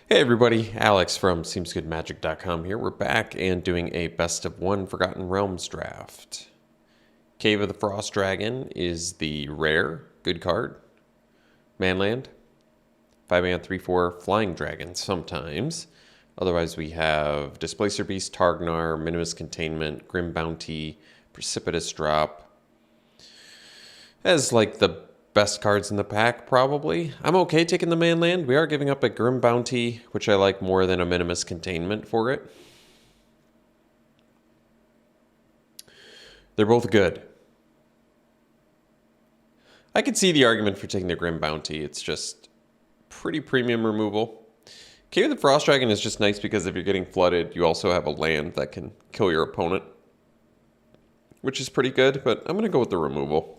Hey everybody, Alex from SeemsGoodMagic.com here. We're back and doing a best of one Forgotten Realms draft. Cave of the Frost Dragon is the rare, good card. Manland. 5-mana 3/4 Flying Dragon sometimes. Otherwise we have Displacer Beast, Targnar, Minimus Containment, Grim Bounty, Precipitous Drop. As like the best cards in the pack, probably. I'm okay taking the Manland. We are giving up a Grim Bounty, which I like more than a Minimus Containment for it. They're both good. I could see the argument for taking the Grim Bounty. It's just pretty premium removal. Cave of the Frost Dragon is just nice because if you're getting flooded, you also have a land that can kill your opponent, which is pretty good, but I'm going to go with the removal.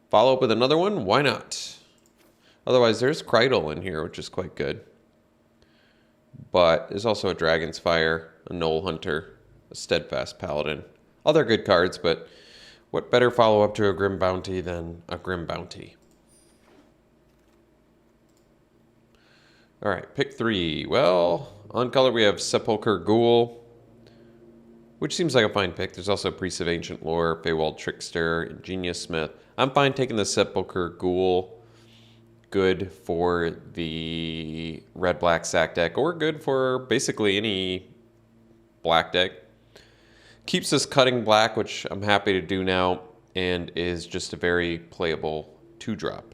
Follow up with another one? Why not? Otherwise, there's Krydle in here, which is quite good. But there's also a Dragon's Fire, a Knoll Hunter, a Steadfast Paladin. Other good cards, but what better follow-up to a Grim Bounty than a Grim Bounty? All right, pick 3. Well, on color we have Sepulchre Ghoul, which seems like a fine pick. There's also Priest of Ancient Lore, Feywild Trickster, Ingenious Smith. I'm fine taking the Sepulchre Ghoul. Good for the red-black sack deck, or good for basically any black deck. Keeps us cutting black, which I'm happy to do now, and is just a very playable 2-drop.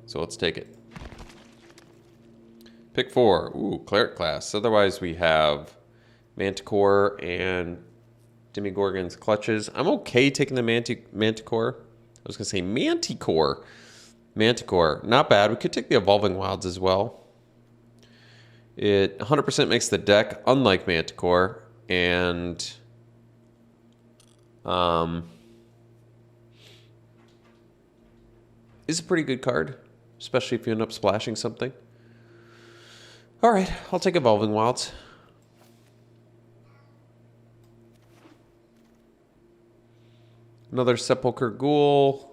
So let's take it. Pick 4. Ooh, Cleric class. Otherwise we have Manticore and Demogorgon's Clutches. I'm okay taking the Manticore. I was going to say Manticore. Manticore. Not bad. We could take the Evolving Wilds as well. It 100% makes the deck unlike Manticore. And is a pretty good card, especially if you end up splashing something. All right, I'll take Evolving Wilds. Another Sepulchre Ghoul.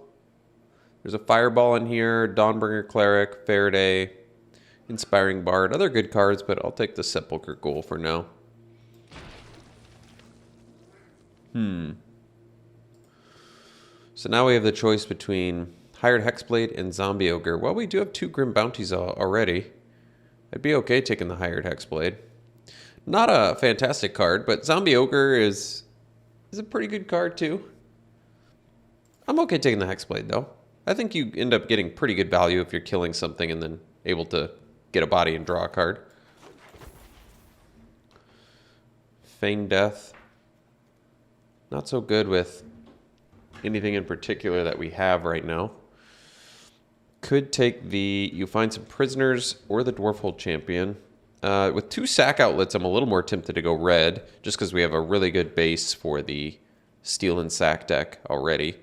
There's a Fireball in here, Dawnbringer Cleric, Faraday, Inspiring Bard. Other good cards, but I'll take the Sepulchre Ghoul for now. So now we have the choice between Hired Hexblade and Zombie Ogre. Well, we do have 2 Grim Bounties already. I'd be okay taking the Hired Hexblade. Not a fantastic card, but Zombie Ogre is a pretty good card too. I'm okay taking the Hexblade though. I think you end up getting pretty good value if you're killing something and then able to get a body and draw a card. Feign Death. Not so good with anything in particular that we have right now. Could take the You Find Some Prisoners or the Dwarfhold Champion. With 2 sack outlets, I'm a little more tempted to go red, just because we have a really good base for the Steel and Sack deck already.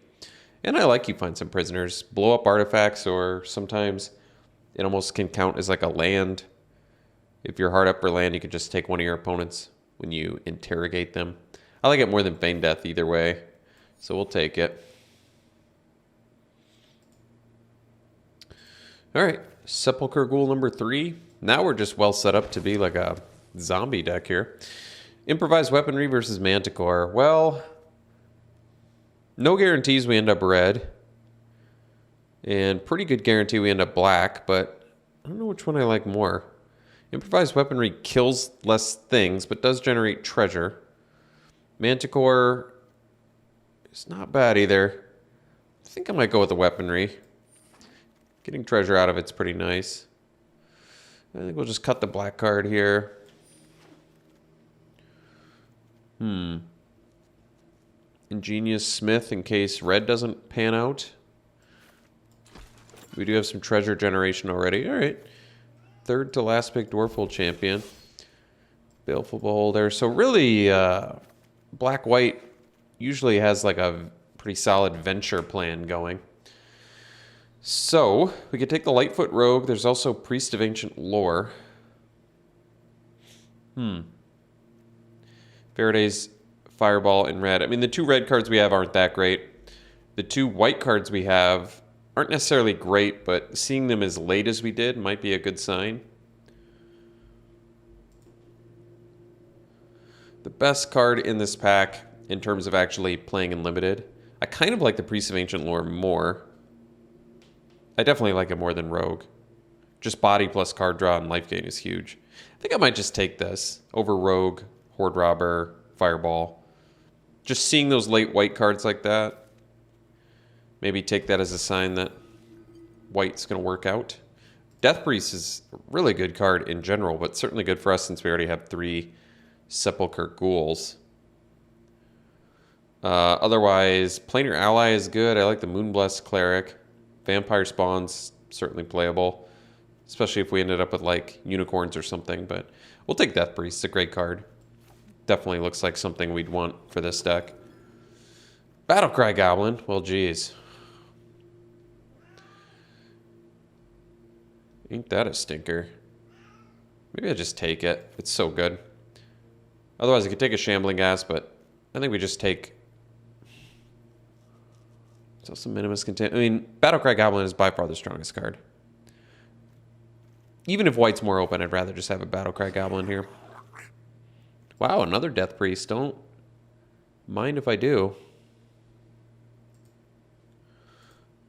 And I like You Find Some Prisoners. Blow up artifacts, or sometimes it almost can count as like a land. If you're hard up for land, you can just take one of your opponents when you interrogate them. I like it more than Feign Death either way, so we'll take it. All right, Sepulchre Ghoul number 3. Now we're just well set up to be like a zombie deck here. Improvised Weaponry versus Manticore. Well, no guarantees we end up red. And pretty good guarantee we end up black, but I don't know which one I like more. Improvised Weaponry kills less things, but does generate treasure. Manticore is not bad either. I think I might go with the Weaponry. Getting treasure out of it's pretty nice. I think we'll just cut the black card here. Ingenious Smith in case red doesn't pan out. We do have some treasure generation already. All right. Third to last pick Dwarfhold Champion. Baleful Beholder. So really, black-white usually has like a pretty solid venture plan going. So, we could take the Lightfoot Rogue. There's also Priest of Ancient Lore. Faraday's Fireball in red. I mean, the 2 red cards we have aren't that great. The 2 white cards we have aren't necessarily great, but seeing them as late as we did might be a good sign. The best card in this pack in terms of actually playing in Limited, I kind of like the Priest of Ancient Lore more. I definitely like it more than Rogue. Just body plus card draw and life gain is huge. I think I might just take this over Rogue, Horde Robber, Fireball. Just seeing those late white cards like that, maybe take that as a sign that white's going to work out. Death Priest is a really good card in general, but certainly good for us since we already have 3 Sepulchre Ghouls. Otherwise, Planar Ally is good. I like the Moonblessed Cleric. Vampire Spawn's certainly playable, especially if we ended up with like unicorns or something, but we'll take Death Priest. It's a great card. Definitely looks like something we'd want for this deck. Battlecry Goblin. Well, geez. Ain't that a stinker? Maybe I just take it. It's so good. Otherwise, I could take a Shambling Gas, but I think we just take... It's also Minimus Contain... I mean, Battlecry Goblin is by far the strongest card. Even if white's more open, I'd rather just have a Battlecry Goblin here. Wow, another Death Priest. Don't mind if I do.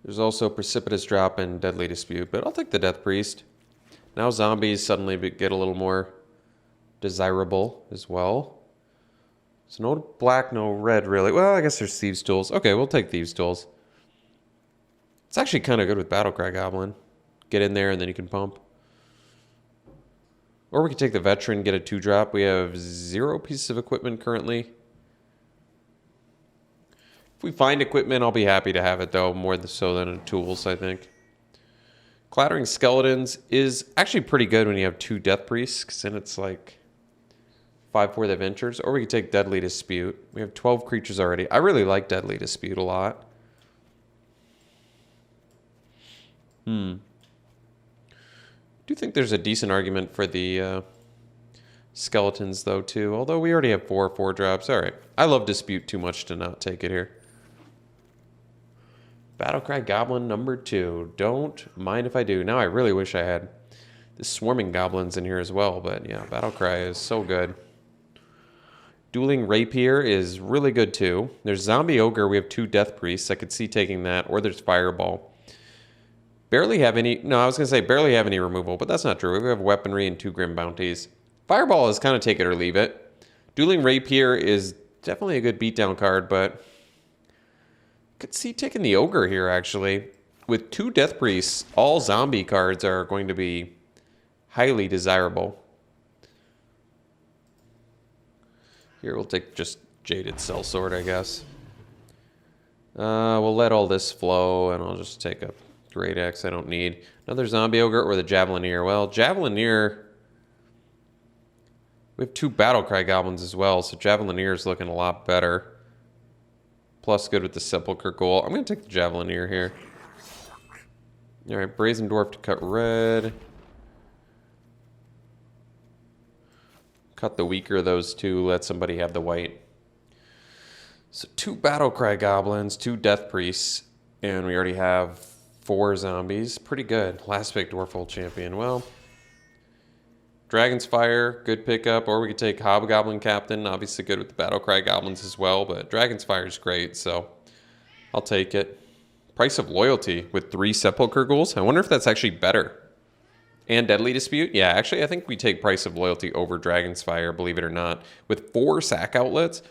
There's also Precipitous Drop and Deadly Dispute, but I'll take the Death Priest. Now zombies suddenly get a little more desirable as well. So no black, no red, really. Well, I guess there's Thieves' Tools. Okay, we'll take Thieves' Tools. It's actually kind of good with Battlecry Goblin. Get in there and then you can pump. Or we could take the Veteran, get a 2-drop. We have 0 pieces of equipment currently. If we find equipment, I'll be happy to have it, though, more so than tools, I think. Clattering Skeletons is actually pretty good when you have 2 Death Priests, because then it's like 5 for the Adventures. Or we could take Deadly Dispute. We have 12 creatures already. I really like Deadly Dispute a lot. I do think there's a decent argument for the Skeletons, though, too. Although we already have 4 4-drops. All right. I love Dispute too much to not take it here. Battlecry Goblin number 2. Don't mind if I do. Now I really wish I had the Swarming Goblins in here as well. But yeah, Battlecry is so good. Dueling Rapier is really good, too. There's Zombie Ogre. We have 2 Death Priests. I could see taking that. Or there's Fireball. Barely have any... No, I was going to say barely have any removal, but that's not true. We have Weaponry and 2 Grim Bounties. Fireball is kind of take it or leave it. Dueling Rapier is definitely a good beatdown card, but... Could see taking the Ogre here, actually. With 2 Death Priests, all zombie cards are going to be highly desirable. Here, we'll take just Jaded Sellsword, I guess. We'll let all this flow, and I'll just take a... Great Axe I don't need. Another Zombie Ogre or the Javelineer. Well, Javelineer... We have 2 Battlecry Goblins as well, so Javelineer is looking a lot better. Plus good with the Sepulchre Ghoul. I'm going to take the Javelineer here. Alright, Brazen Dwarf to cut red. Cut the weaker of those 2. Let somebody have the white. So 2 Battlecry Goblins, 2 Death Priests, and we already have... 4 zombies. Pretty good. Last pick, Dwarfhold Champion. Well, Dragon's Fire, good pickup. Or we could take Hobgoblin Captain. Obviously good with the Battlecry Goblins as well. But Dragon's Fire is great, so I'll take it. Price of Loyalty with 3 Sepulchre Ghouls. I wonder if that's actually better. And Deadly Dispute. Yeah, actually, I think we take Price of Loyalty over Dragon's Fire, believe it or not. With 4 sack outlets,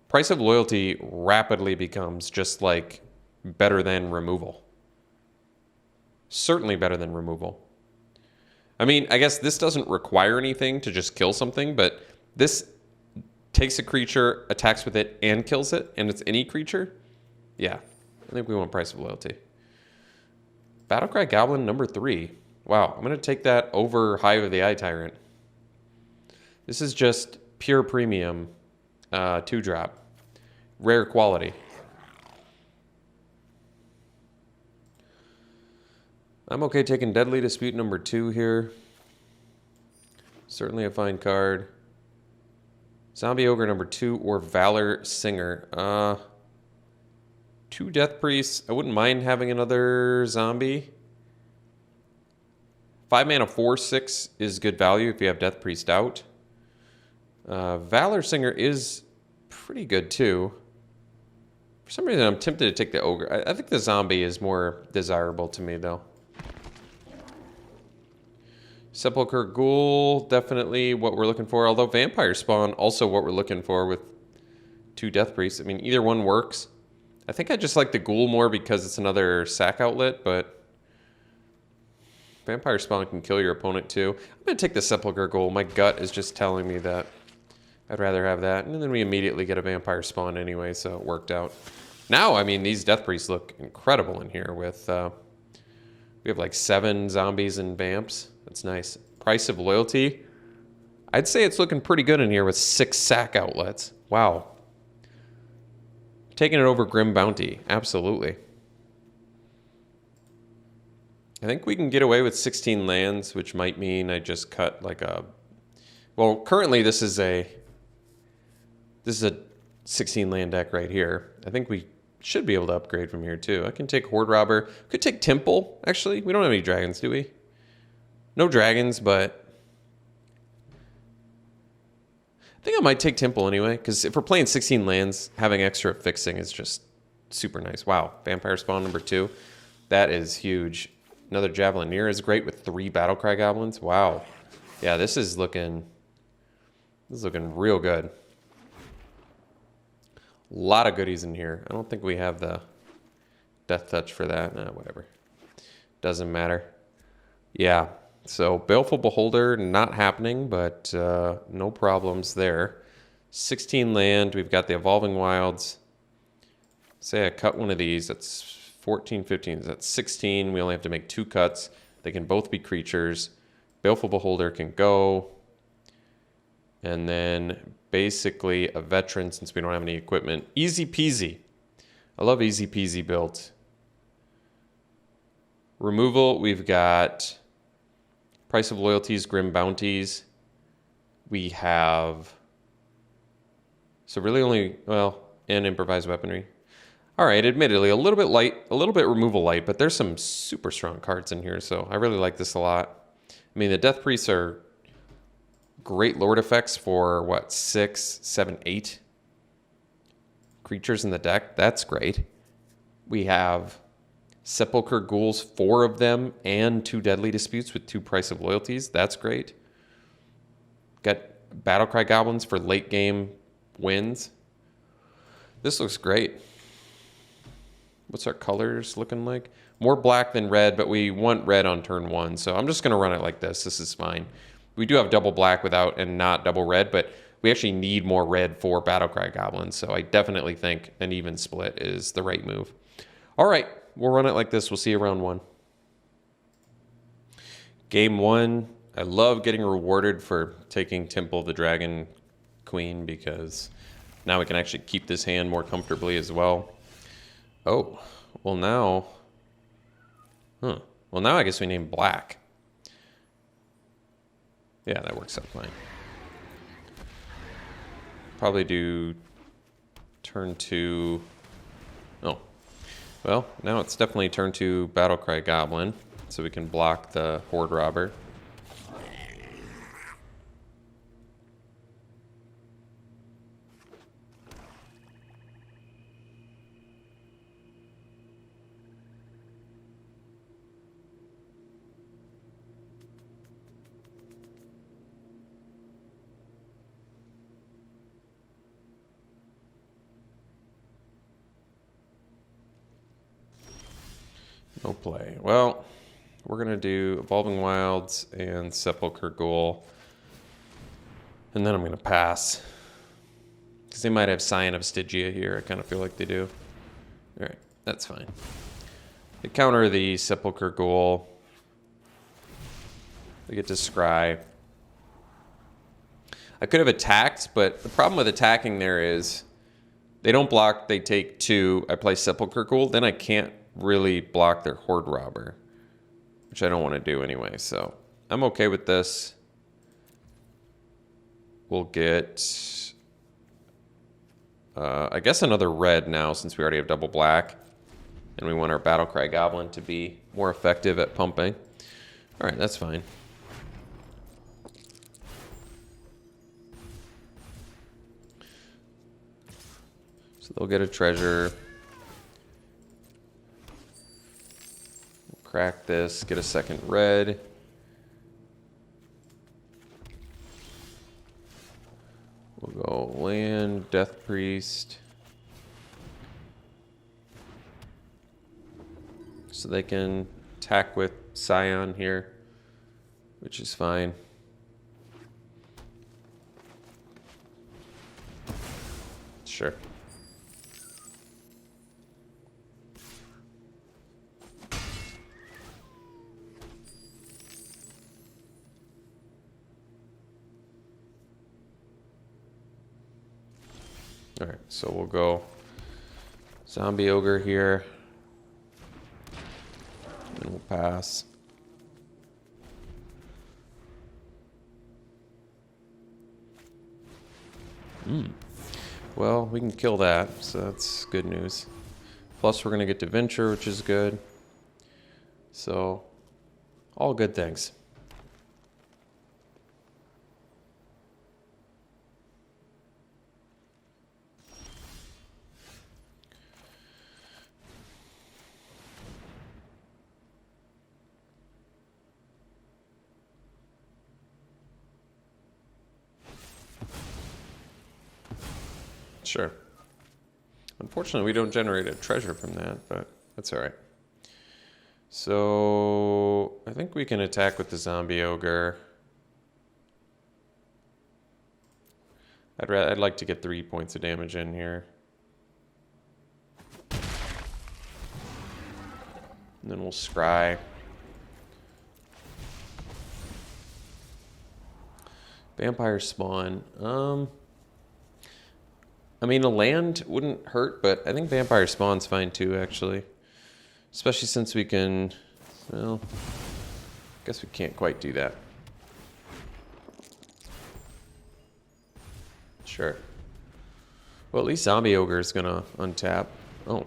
Price of Loyalty rapidly becomes just like better than removal. Certainly better than removal. I mean, I guess this doesn't require anything to just kill something, but this takes a creature, attacks with it, and kills it, and it's any creature. Yeah, I think we want Price of Loyalty. Battlecry Goblin number 3. Wow, I'm going to take that over Hive of the Eye Tyrant. This is just pure premium 2-drop. Rare quality. I'm okay taking Deadly Dispute number 2 here. Certainly a fine card. Zombie Ogre number 2 or Valor Singer. 2 Death Priests. I wouldn't mind having another zombie. 5 mana 4/6 is good value if you have Death Priest out. Valor Singer is pretty good too. For some reason, I'm tempted to take the Ogre. I think the zombie is more desirable to me, though. Sepulchre Ghoul, definitely what we're looking for. Although Vampire Spawn, also what we're looking for with 2 Death Priests. I mean, either one works. I think I just like the Ghoul more because it's another sack outlet, but Vampire Spawn can kill your opponent too. I'm going to take the Sepulchre Ghoul. My gut is just telling me that I'd rather have that. And then we immediately get a Vampire Spawn anyway, so it worked out. Now, I mean, these Death Priests look incredible in here with... we have like 7 zombies and vamps. That's nice. Price of Loyalty. I'd say it's looking pretty good in here with 6 sack outlets. Wow. Taking it over Grim Bounty. Absolutely. I think we can get away with 16 lands, which might mean I just cut like a... Well, currently this is a 16 land deck right here. I think we should be able to upgrade from here too. I can take Horde Robber. Could take Temple, actually. We don't have any dragons, do we? No dragons, but... I think I might take Temple anyway, because if we're playing 16 lands, having extra fixing is just super nice. Wow, Vampire Spawn number 2. That is huge. Another Javelineer is great with 3 Battlecry Goblins. Wow. Yeah, this is looking real good. A lot of goodies in here. I don't think we have the Death Touch for that. Whatever. Doesn't matter. Yeah. So Baleful Beholder, not happening, but no problems there. 16 land. We've got the Evolving Wilds. Say I cut one of these. That's 14, 15. That's 16. We only have to make 2 cuts. They can both be creatures. Baleful Beholder can go. And then basically a veteran since we don't have any equipment. Easy peasy. I love easy peasy builds. Removal, we've got Price of Loyalties, Grim Bounties. We have... So really only... Well, and Improvised Weaponry. All right, admittedly, a little bit light, a little bit removal light, but there's some super strong cards in here, so I really like this a lot. I mean, the Death Priests are great Lord effects for, what, 6, 7, 8 creatures in the deck. That's great. We have Sepulchre Ghouls, 4 of them, and 2 Deadly Disputes with 2 Price of Loyalties. That's great. Got Battlecry Goblins for late game wins. This looks great. What's our colors looking like? More black than red, but we want red on turn 1, so I'm just going to run it like this. This is fine. We do have double black without and not double red, but we actually need more red for Battlecry Goblins, so I definitely think an even split is the right move. All right, we'll run it like this. We'll see you round 1. Game 1, I love getting rewarded for taking Temple of the Dragon Queen because now we can actually keep this hand more comfortably as well. Oh, well now... Well, now I guess we name black. Yeah, that works out fine. Probably do turn 2... Oh. Well, now it's definitely turn 2 Battlecry Goblin, so we can block the Horde Robber. No play. Well, we're going to do Evolving Wilds and Sepulchre Ghoul. And then I'm going to pass. Because they might have Scion of Stygia here. I kind of feel like they do. Alright, that's fine. They counter the Sepulchre Ghoul. They get to scry. I could have attacked, but the problem with attacking there is they don't block, they take 2. I play Sepulchre Ghoul, then I can't really block their Horde Robber, which I don't want to do anyway, so I'm okay with this. We'll get I guess another red now since we already have double black. And we want our Battlecry Goblin to be more effective at pumping. Alright, that's fine. So they'll get a treasure. Crack this, get a second red. We'll go land, Death Priest. So they can attack with Scion here, which is fine. Sure. All right, so we'll go Zombie Ogre here. And we'll pass. Well, we can kill that, so that's good news. Plus, we're going to get to Venture, which is good. So, all good things. Sure. Unfortunately, we don't generate a treasure from that, but that's all right. So I think we can attack with the Zombie Ogre. I'd like to get 3 points of damage in here. And then we'll scry. Vampire Spawn. I mean, a land wouldn't hurt, but I think Vampire Spawn's fine too, actually. Especially since we can, well, I guess we can't quite do that. Sure. Well, at least Zombie Ogre is gonna untap. Oh,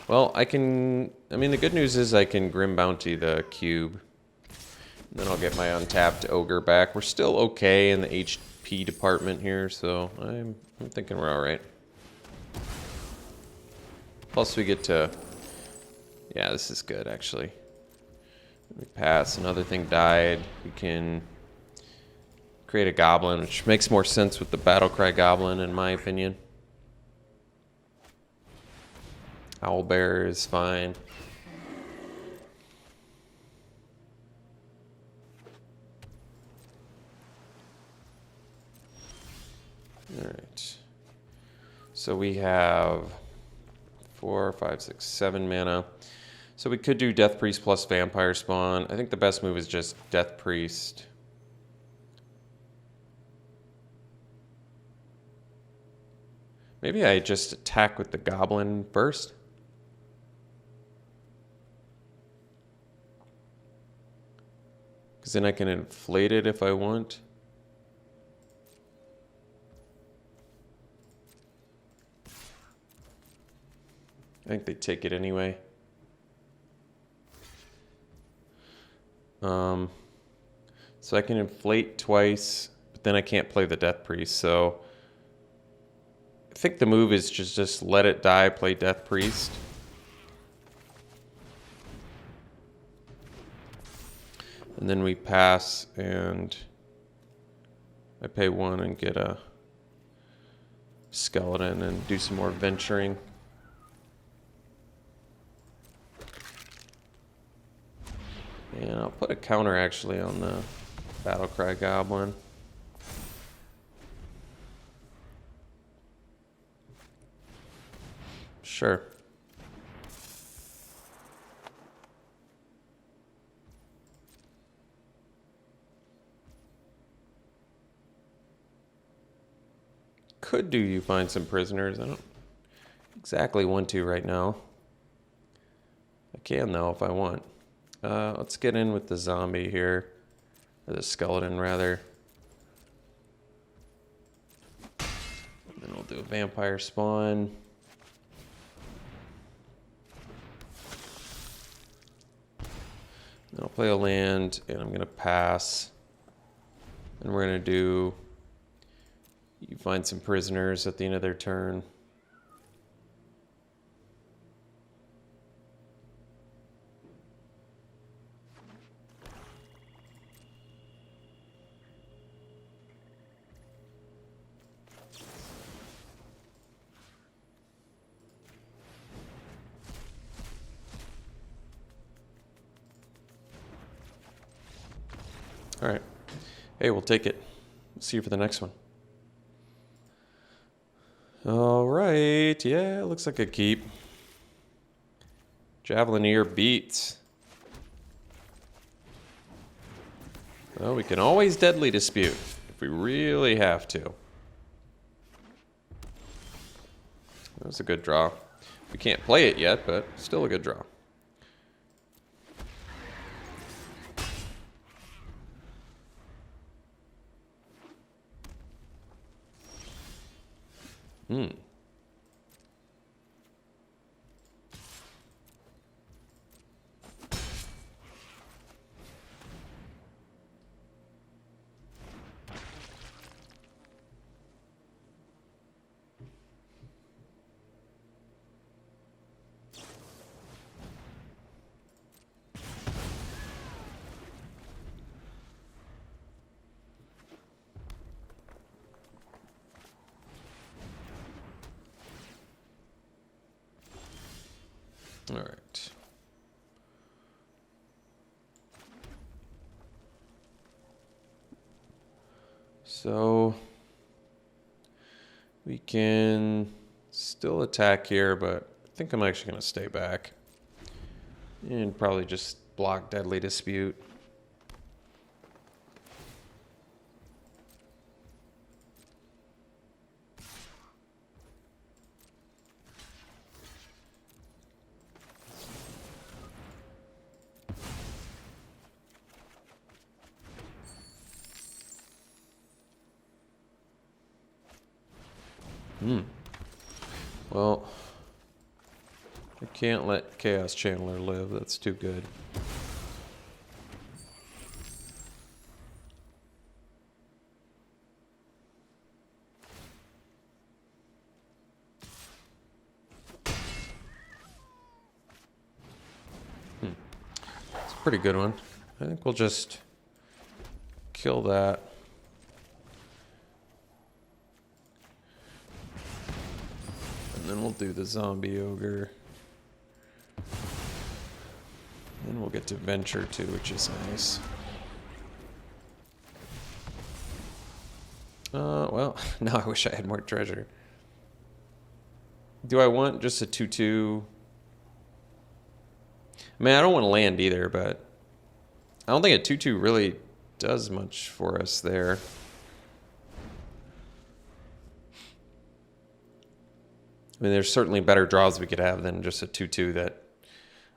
well, I mean, the good news is I can Grim Bounty the cube. And then I'll get my untapped Ogre back. We're still okay in the HP department here, so I'm thinking we're all right. Plus we get to, yeah, this is good actually. We pass, another thing died. We can create a goblin, which makes more sense with the Battlecry Goblin in my opinion. Owlbear is fine. All right. So we have 4, 5, 6, 7 mana. So we could do Death Priest plus Vampire Spawn. I think the best move is just Death Priest. Maybe I just attack with the Goblin first. Because then I can inflate it if I want. I think they take it anyway. So I can inflate twice, but then I can't play the Death Priest. So I think the move is just let it die, play Death Priest. And then we pass and I pay 1 and get a skeleton and do some more venturing. And I'll put a counter actually on the Battlecry Goblin. Sure. Could do you find some prisoners. I don't exactly want to right now. I can though if I want. Let's get in with the zombie here. Or the skeleton rather. And then we'll do a vampire spawn. Then I'll play a land, and I'm going to pass. And we're going to do... You find some prisoners at the end of their turn. All right. Hey, we'll take it. See you for the next one. All right. Yeah, looks like a keep. Javelineer beats. Well, we can always deadly dispute if we really have to. That was a good draw. We can't play it yet, but still a good draw. All right. So we can still attack here, but I think I'm actually going to stay back and probably just block Deadly Dispute. Well, I can't let Chaos Channeler live. That's too good. It's a pretty good one. I think we'll just kill that. And then we'll do the zombie ogre. Then we'll get to venture too, which is nice. Well, now I wish I had more treasure. Do I want just a 2/2? I mean, I don't want to land either, but I don't think a 2/2 really does much for us there. I mean, there's certainly better draws we could have than just a 2/2 that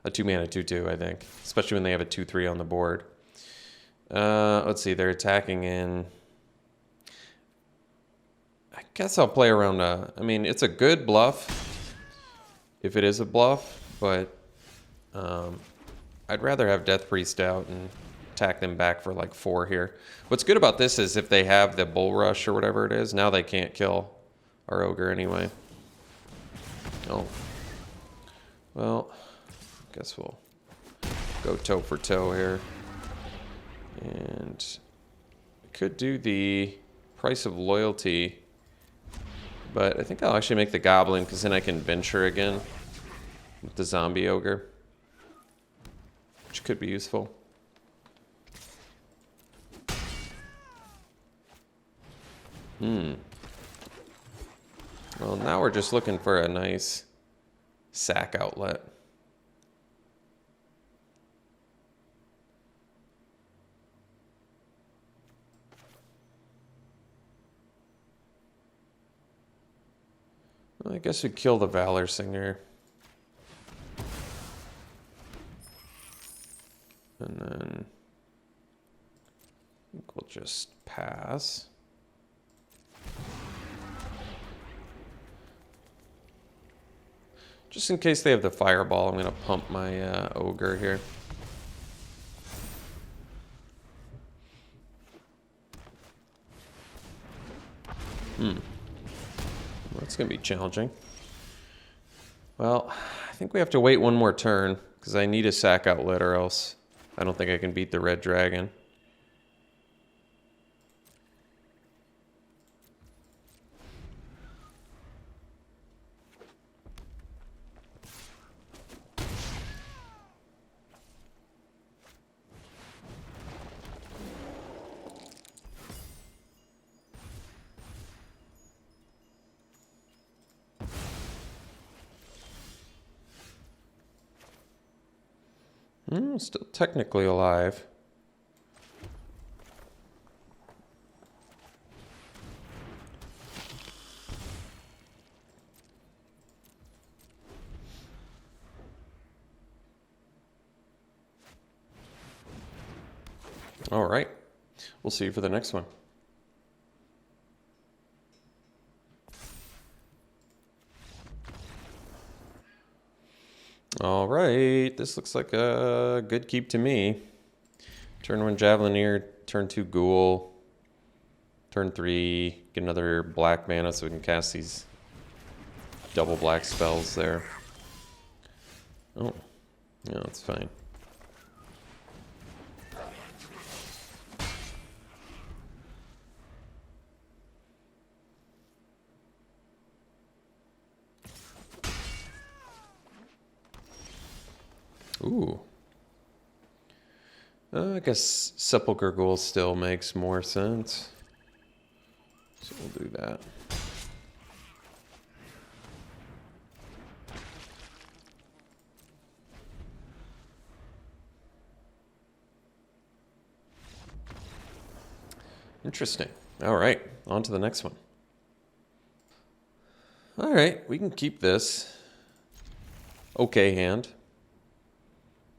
a 2-mana 2/2, I think, especially when they have a 2/3 on the board. Let's see, they're attacking in. I guess I'll play around. I mean, it's a good bluff if it is a bluff, but I'd rather have Death Priest out and attack them back for like 4 here. What's good about this is if they have the Bull Rush or whatever it is, now they can't kill our ogre anyway. Oh. Well, I guess we'll go toe for toe here. And I could do the Price of Loyalty, but I think I'll actually make the Goblin because then I can venture again with the Zombie Ogre, which could be useful. Well, now we're just looking for a nice sack outlet. Well, I guess we'd kill the Valor Singer. And then I think we'll just pass. Just in case they have the fireball, I'm going to pump my ogre here. That's going to be challenging. Well, I think we have to wait one more turn, because I need a sack outlet or else I don't think I can beat the red dragon. Still technically alive. All right. We'll see you for the next one. All right, this looks like a good keep to me. Turn 1 Javelineer, turn 2 Ghoul, turn 3 get another black mana so we can cast these double black spells there. Oh, yeah, that's fine. Ooh. I guess Sepulchre Ghoul still makes more sense. So we'll do that. Interesting. All right, on to the next one. All right, we can keep this. Okay hand.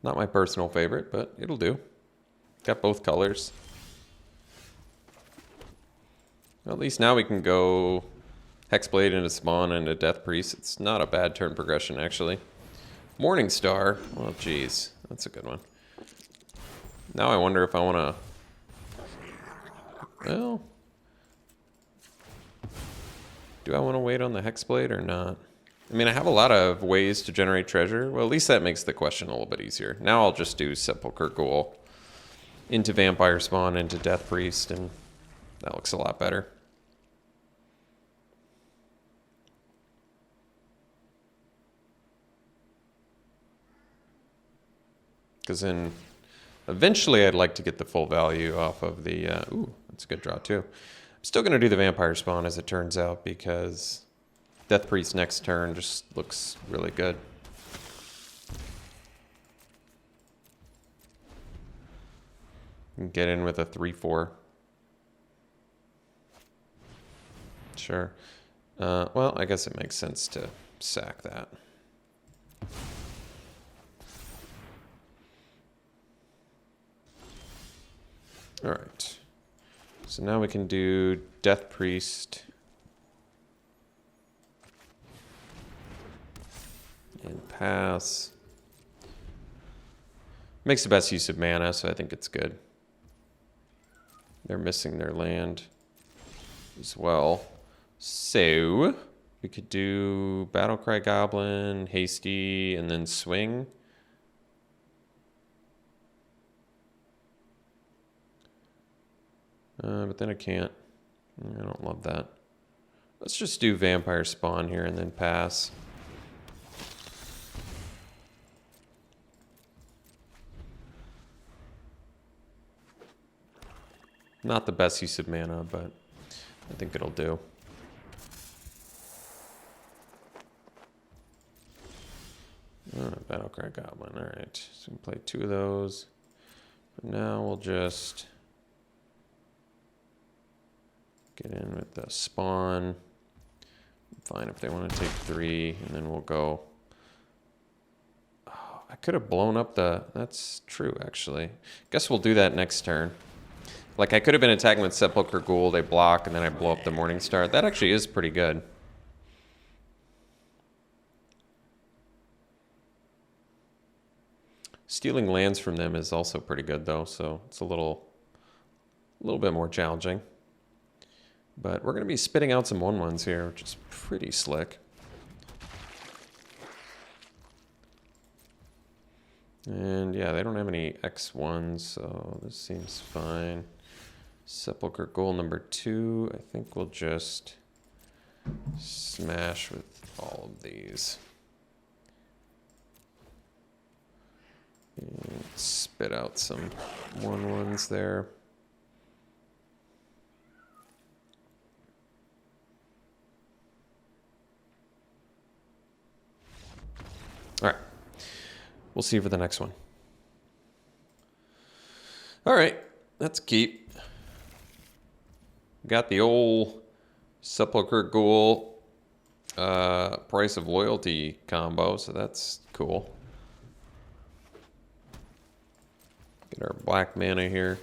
Not my personal favorite, but it'll do. Got both colors. Well, at least now we can go Hexblade into Spawn into Death Priest. It's not a bad turn progression, actually. Morning Star. Well, geez. That's a good one. Now I wonder if I want to... Well... Do I want to wait on the Hexblade or not? I mean, I have a lot of ways to generate treasure. Well, at least that makes the question a little bit easier. Now I'll just do Sepulchre Ghoul into Vampire Spawn, into Death Priest, and that looks a lot better. Because then eventually I'd like to get the full value off of the... ooh, that's a good draw too. I'm still going to do the Vampire Spawn as it turns out because Death Priest next turn just looks really good. Get in with a 3/4. Sure. Well, I guess it makes sense to sack that. All right. So now we can do Death Priest. And pass. Makes the best use of mana, so I think it's good. They're missing their land as well. So we could do Battlecry Goblin, Hasty, and then swing. But then I can't. I don't love that. Let's just do Vampire Spawn here and then pass. Not the best use of mana, but I think it'll do. Battlecry Goblin. All right, so we can play 2 of those. But now we'll just get in with the Spawn. Fine if they want to take 3, and then we'll go. Oh, I could have blown up the. That's true, actually. Guess we'll do that next turn. Like, I could have been attacking with Sepulchre Ghoul, they block, and then I blow up the Morning Star. That actually is pretty good. Stealing lands from them is also pretty good though, so it's a little bit more challenging. But we're going to be spitting out some 1/1s here, which is pretty slick. And yeah, they don't have any X1s, so this seems fine. Sepulchre goal number 2. I think we'll just smash with all of these. And spit out some 1/1s there. All right. We'll see for the next one. All right. Let's keep. Got the old Sepulchre Ghoul Price of Loyalty combo, so that's cool. Get our black mana here.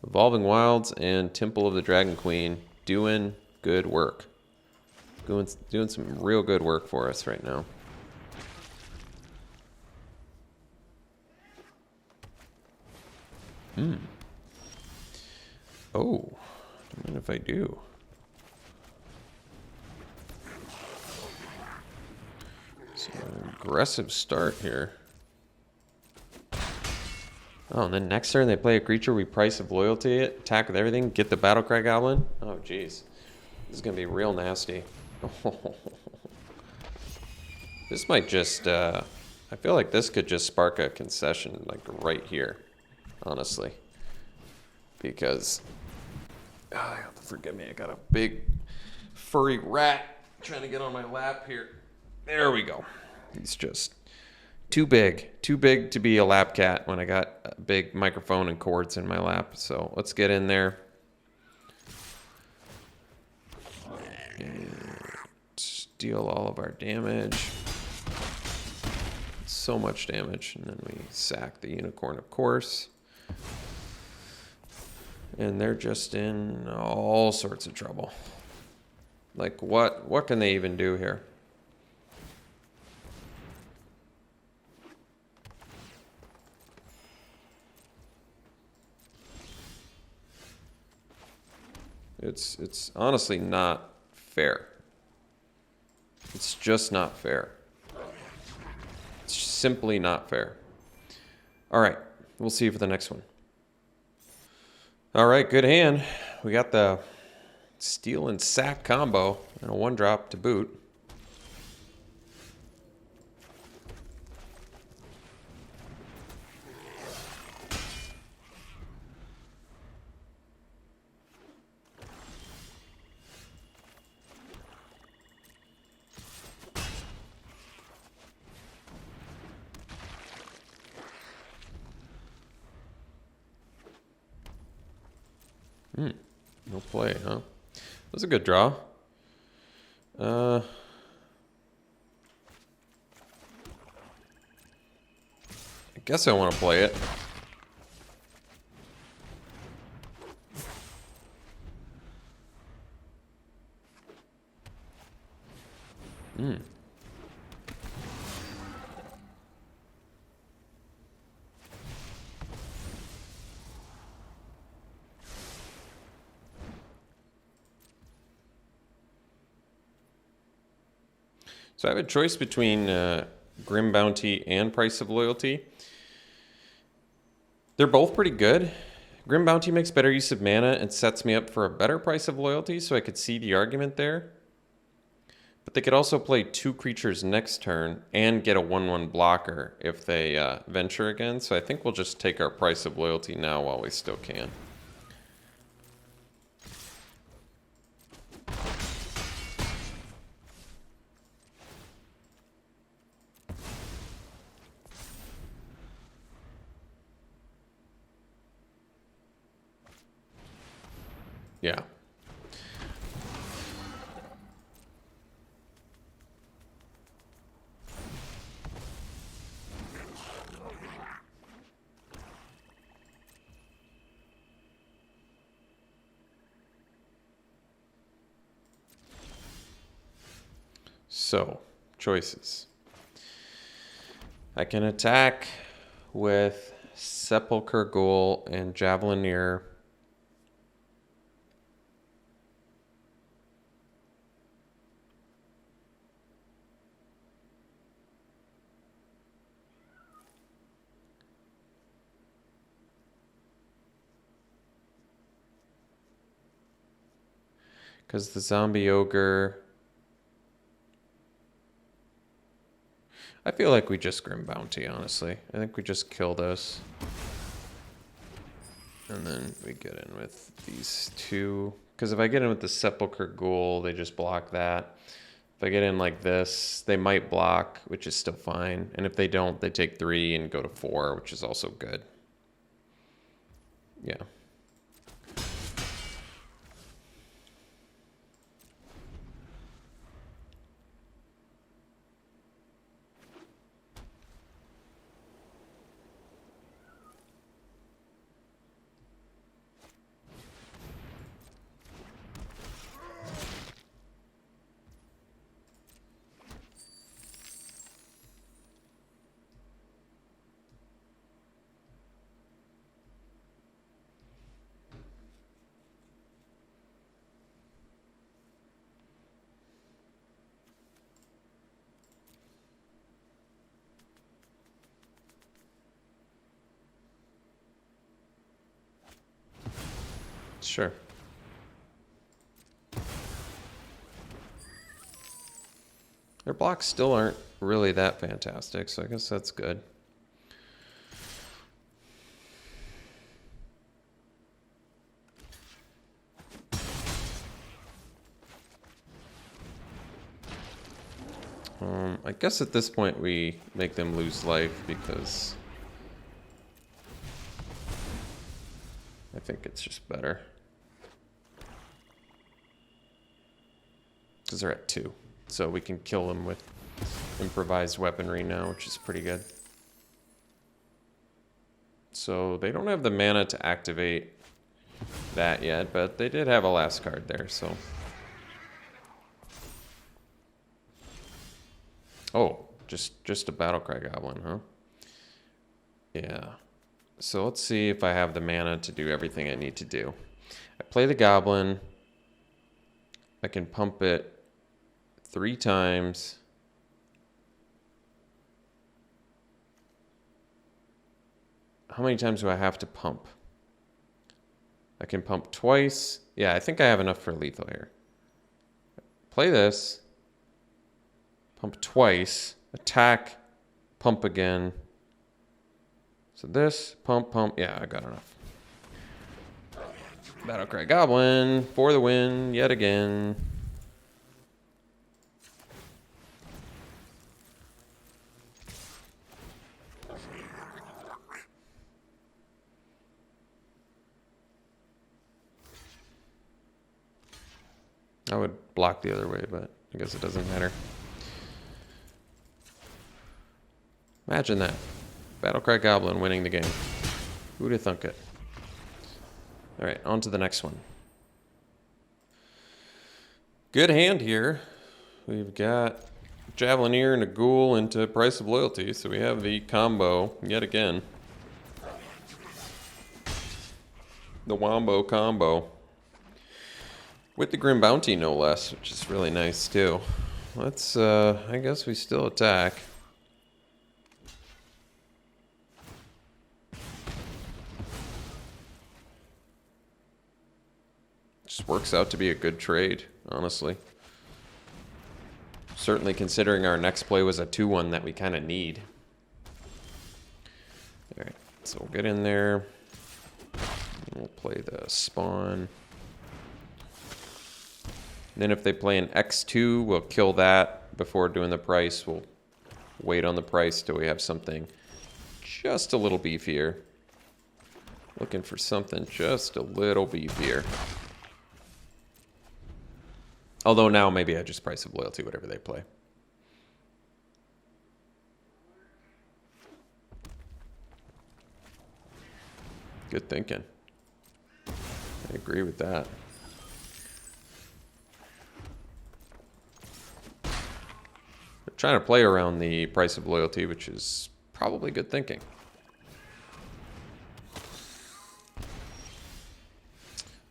Evolving Wilds and Temple of the Dragon Queen doing good work. Doing some real good work for us right now. Oh, I don't know if I do. So an aggressive start here. Oh, and then next turn they play a creature we Price of Loyalty it, attack with everything, get the Battlecry Goblin. Oh, jeez. This is going to be real nasty. This might just, I feel like this could just spark a concession, like right here, honestly. Because, forgive me, I got a big furry rat trying to get on my lap here. There we go. He's just too big to be a lap cat when I got a big microphone and cords in my lap. So let's get in there. And deal all of our damage. So much damage. And then we sack the unicorn, of course. And they're just in all sorts of trouble. Like, what can they even do here? It's honestly not fair. It's just not fair. It's simply not fair. All right, we'll see you for the next one. All right, good hand. We got the steal and sack combo and a 1-drop to boot. No play, huh? That was a good draw. I guess I want to play it. So I have a choice between Grim Bounty and Price of Loyalty. They're both pretty good. Grim Bounty makes better use of mana and sets me up for a better Price of Loyalty, so I could see the argument there. But they could also play 2 creatures next turn and get a 1/1 blocker if they venture again. So I think we'll just take our Price of Loyalty now while we still can. Yeah. So, choices. I can attack with Sepulchre Ghoul and Javelineer. Because the Zombie Ogre... I feel like we just Grim Bounty, honestly. I think we just kill this. And then we get in with these two. Because if I get in with the Sepulchre Ghoul, they just block that. If I get in like this, they might block, which is still fine. And if they don't, they take 3 and go to 4, which is also good. Yeah. Sure. Their blocks still aren't really that fantastic, so I guess that's good. I guess at this point we make them lose life because I think it's just better. Because they're at 2. So we can kill them with improvised weaponry now, which is pretty good. So they don't have the mana to activate that yet, but they did have a last card there, so. Oh, just a Battlecry Goblin, huh? Yeah. So let's see if I have the mana to do everything I need to do. I play the Goblin. I can pump it 3 times. How many times do I have to pump? I can pump twice. Yeah, I think I have enough for lethal here. Play this. Pump twice. Attack. Pump again. So this, pump, pump. Yeah, I got enough. Battlecry Goblin for the win yet again. I would block the other way, but I guess it doesn't matter. Imagine that. Battlecry Goblin winning the game. Who'd have thunk it? Alright, on to the next one. Good hand here. We've got Javelineer and a Ghoul into Price of Loyalty, so we have the combo yet again. The Wombo combo. With the Grim Bounty, no less, which is really nice, too. Let's, I guess we still attack. Just works out to be a good trade, honestly. Certainly considering our next play was a 2-1 that we kind of need. Alright, so we'll get in there. We'll play the spawn. Then if they play an X2, we'll kill that before doing the price. We'll wait on the price till we have something just a little beefier. Looking for something just a little beefier. Although now maybe I just Price of Loyalty, whatever they play. Good thinking. I agree with that. Trying to play around the Price of Loyalty, which is probably good thinking.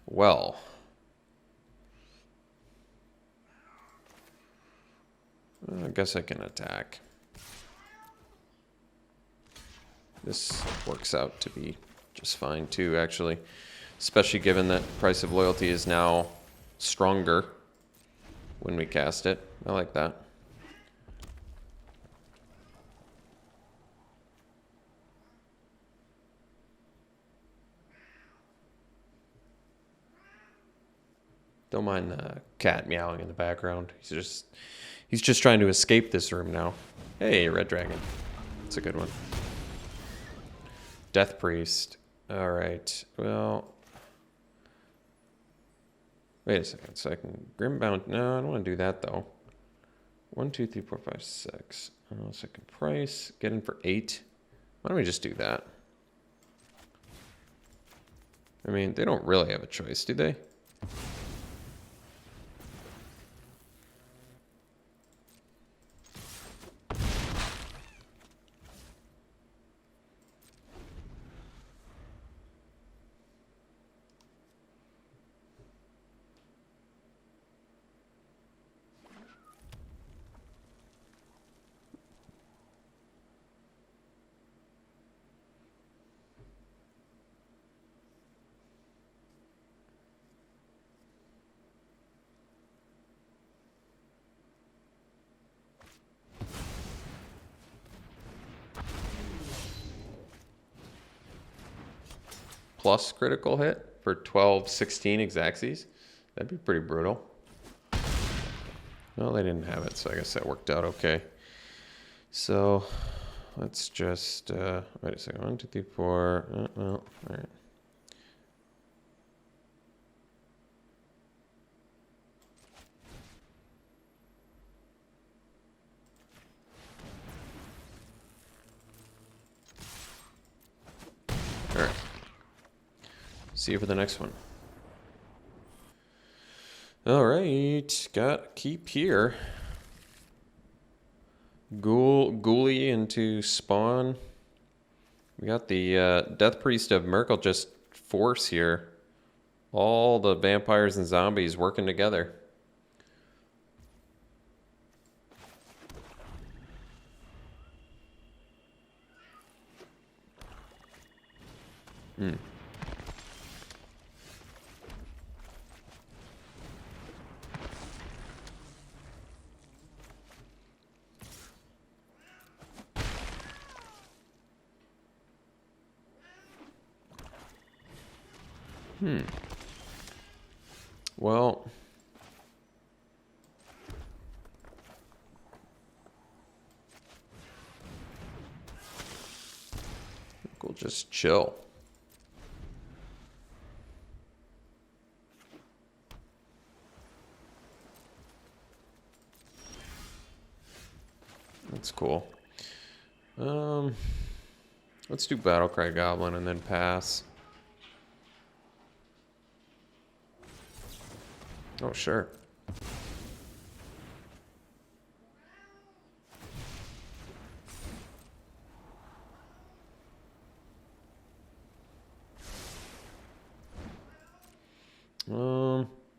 Well. I guess I can attack. This works out to be just fine too, actually. Especially given that price of loyalty is now stronger when we cast it. I like that. Don't mind the cat meowing in the background. He's just trying to escape this room now. Hey, red dragon. That's a good one. Death Priest. All right. Well, wait a second. So I can Grimbound. No, I don't want to do that though. 1, 2, 3, 4, 5, 6. Second price. Get in for 8. Why don't we just do that? I mean, they don't really have a choice, do they? Plus critical hit for 12, 16 Exacxes. That'd be pretty brutal. Well, they didn't have it, so I guess that worked out okay. So let's just, wait a second. 1, 2, 3, 4. Well, all right. All right. See you for the next one. All right, got keep here. Ghoulie into spawn. We got the Death Priest of Merkel just force here. All the vampires and zombies working together. Hmm. Well, we'll just chill. That's cool. Let's do Battlecry Goblin and then pass. Oh, sure.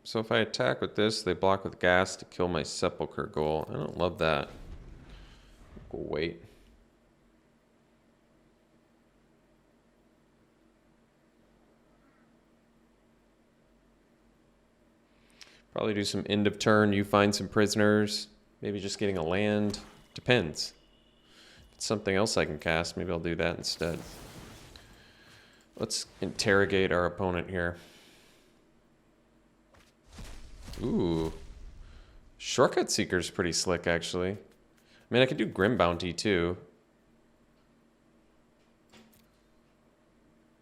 So if I attack with this, they block with gas to kill my Sepulchre Ghoul. I don't love that. We'll wait. Probably do some end of turn. You find some prisoners. Maybe just getting a land. Depends. If it's something else I can cast, maybe I'll do that instead. Let's interrogate our opponent here. Ooh. Shortcut Seeker's pretty slick, actually. I mean, I could do Grim Bounty, too.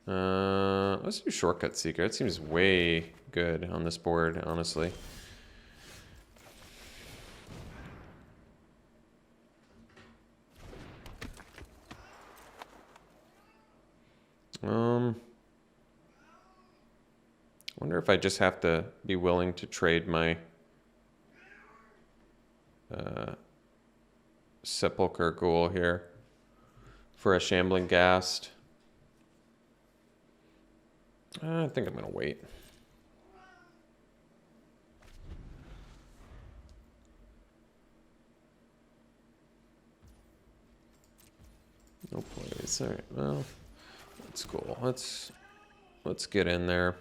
Let's do Shortcut Seeker. It seems way good on this board, honestly. Wonder if I just have to be willing to trade my Sepulchre Ghoul here for a Shambling Ghast. I think I'm going to wait. No plays. All right. Well, that's cool. Let's get in there.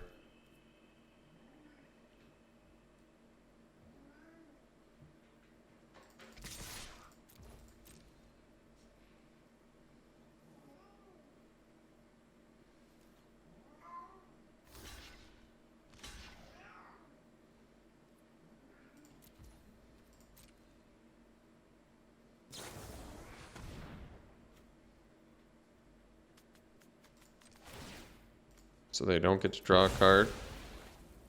So they don't get to draw a card,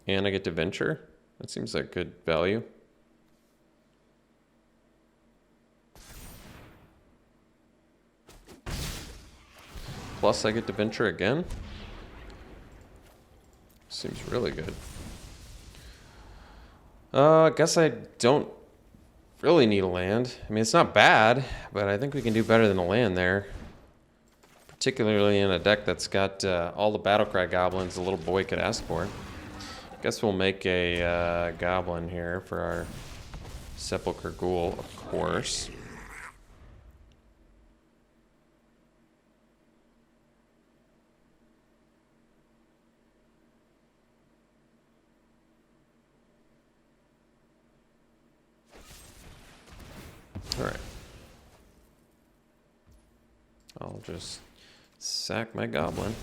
and I get to venture. That seems like good value. Plus I get to venture again. Seems really good. I guess I don't really need a land. I mean, it's not bad, but I think we can do better than a land there. Particularly in a deck that's got all the Battlecry goblins the little boy could ask for. Guess we'll make a goblin here for our Sepulchre Ghoul, of course. All right. I'll just sack my goblin.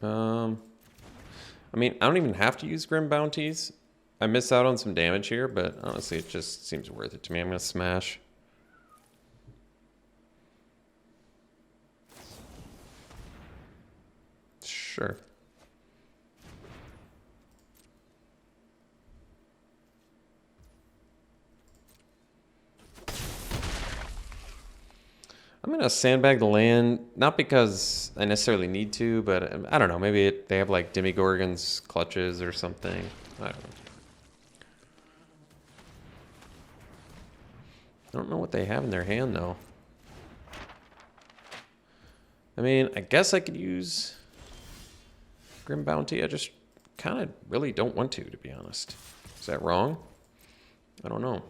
I mean, I don't even have to use Grim Bounties. I miss out on some damage here, but honestly, it just seems worth it to me. I'm going to smash. Sure. I'm going to sandbag the land, not because I necessarily need to, but I don't know. Maybe they have like Demigorgon's clutches or something. I don't know. I don't know what they have in their hand, though. I mean, I guess I could use Grim Bounty. I just kind of really don't want to be honest. Is that wrong? I don't know.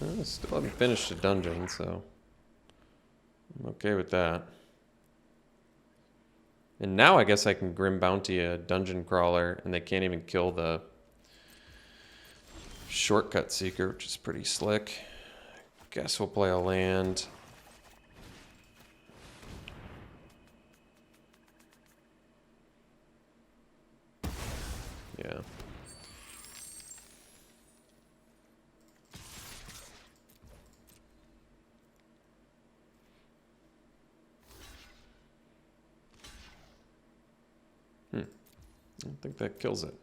I still haven't finished a dungeon, so I'm okay with that. And now I guess I can Grim Bounty a dungeon crawler, and they can't even kill the shortcut seeker, which is pretty slick. Guess we'll play a land. Yeah. I don't think that kills it.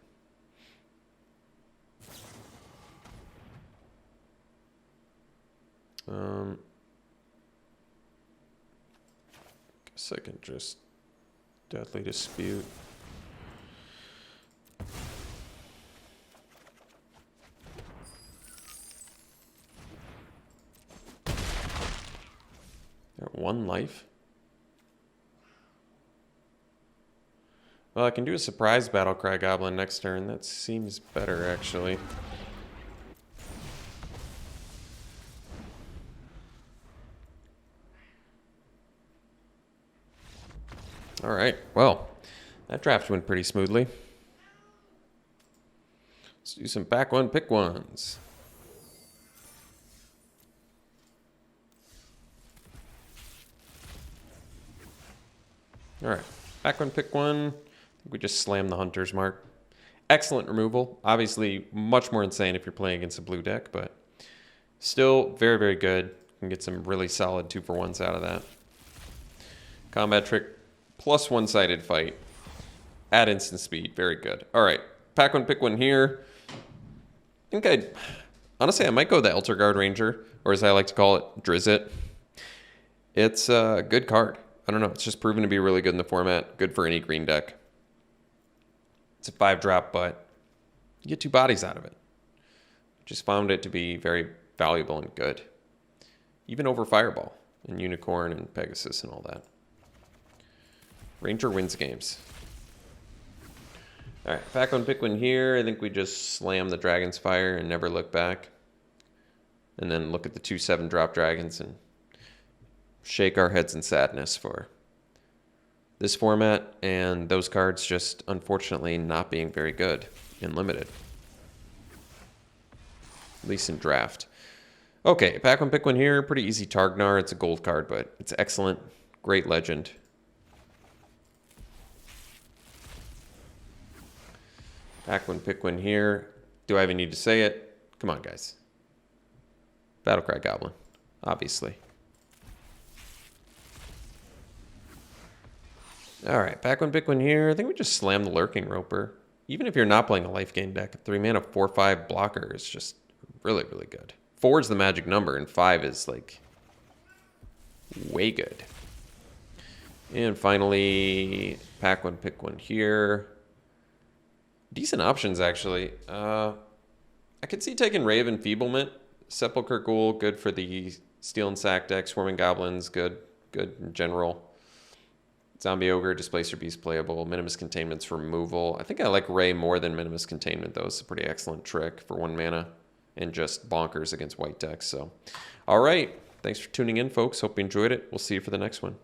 Guess I can just Deathly Dispute. They're at 1 life. Well, I can do a surprise Battlecry Goblin next turn. That seems better, actually. All right, well, that draft went pretty smoothly. Let's do some back one, pick ones. All right, back one, pick one. I think we just slammed the Hunter's Mark. Excellent removal. Obviously, much more insane if you're playing against a blue deck, but still very, very good. You can get some really solid 2-for-1s out of that. Combat trick plus one-sided fight. Add instant speed. Very good. All right, pack one, pick one here. I think honestly, I might go the Elder Guard Ranger, or as I like to call it, Drizzt. It's a good card. I don't know. It's just proven to be really good in the format. Good for any green deck. It's a 5-drop, but you get 2 bodies out of it. Just found it to be very valuable and good. Even over Fireball and Unicorn and Pegasus and all that. Ranger wins games. All right, pack one, pick one here. I think we just slam the Dragon's Fire and never look back. And then look at the 2 7-drop dragons and shake our heads in sadness for this format and those cards just unfortunately not being very good in limited. At least in draft. Okay, pack one, pick one here. Pretty easy Targnar. It's a gold card, but it's excellent. Great legend. Pack one, pick one here. Do I even need to say it? Come on, guys. Battlecry Goblin, obviously. All right, pack one, pick one here. I think we just slam the Lurking Roper. Even if you're not playing a life gain deck, a 3-mana 4/5 blocker is just really, really good. 4 is the magic number, and 5 is like way good. And finally, pack one, pick one here. Decent options, actually. I could see taking Rave Enfeeblement. Sepulchre Ghoul, good for the Steel and Sack deck. Swarming Goblins, good in general. Zombie Ogre, Displacer Beast playable. Minimus Containment's removal. I think I like Ray more than Minimus Containment, though. It's a pretty excellent trick for 1 mana and just bonkers against white decks. So, all right. Thanks for tuning in, folks. Hope you enjoyed it. We'll see you for the next one.